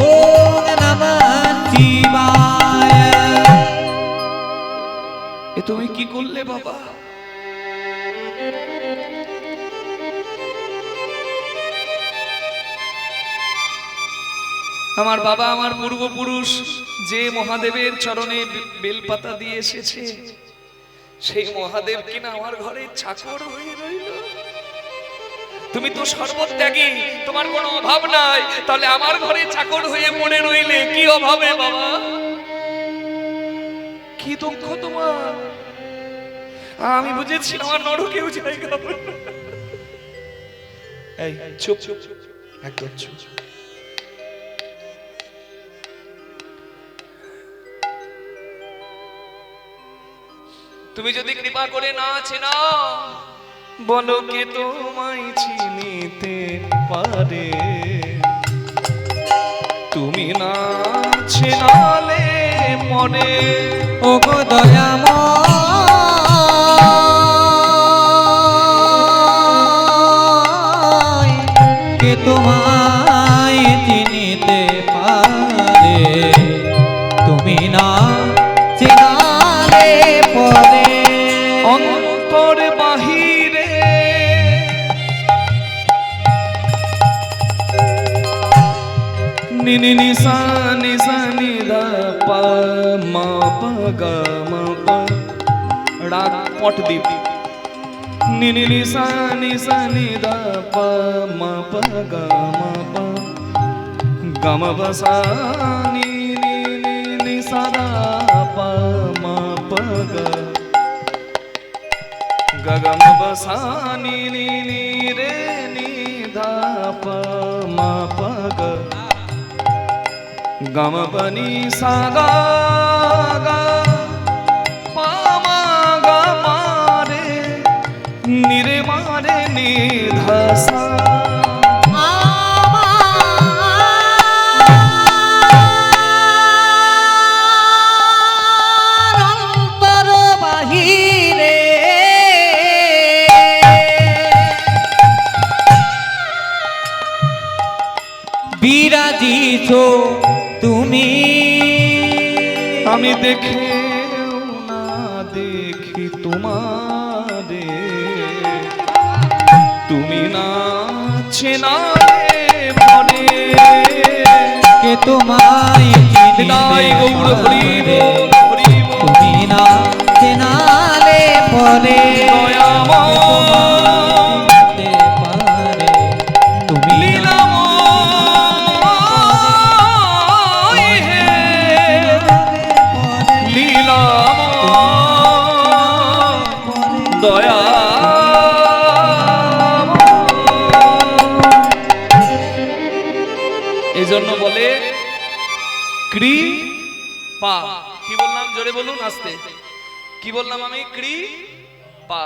S2: ओम नमः शिवाय
S1: এ তুমি কি করলে বাবা আমার বাবা আমার পূর্বপুরুষ যে মহাদেবের চরণে বেলপাতা দিয়ে এসেছে সেই মহাদেব কিনা আমার ঘরে চাকর হয়ে রইল তুমি তো সর্বত্যাগী তোমার কোনো অভাব নাই তাহলে আমার ঘরে চাকর হয়ে পড়ে রইলে কি অভাবে বাবা কি দুঃখ তোমার আমি বুঝেছি আমার নরকেও জায়গা হবে না। এই চুপ চুপ একদম চুপ তুমি যদি কৃপা করে না চেনাও বলো কে তোমায় চিনিতে পারে তুমি না চেনালে মনে
S2: ও গো দয়াময় কে তোমায় চিনিতে পারে তুমি না চেনালে পরে
S1: অন্তর বাহিরে নিনি নিসা নিসা নিদা পা মা পা গা মা পা রাগ পটদ্বীপ নিনি নিসা নিসা নিদা পা মা পা গা মা পা গম বসা নি নি নি নি সদা পা মা পা গা গগম বসা নি নি নি রে নি ধা পা মা পা গা গম বনি সা গা গা পা মা গা মা রে নি রে মা রে নি ধা সা
S2: আমার
S1: আমি দেখে না দেখি তোমারে, তুমি না চেনা মনে,
S2: কে তোমায়
S1: হৃদয় গৌর হরি বল, হরি বল।
S2: তুমি না চেনালে পরে
S1: দয়াময়
S2: চিনতে পারে তুমি না
S1: লীলাময় হে, লীলাময় দয়া এই জন্য বলে কৃপা। কি বললাম জোরে বলুন, আস্তে কি বললাম আমি? কৃপা।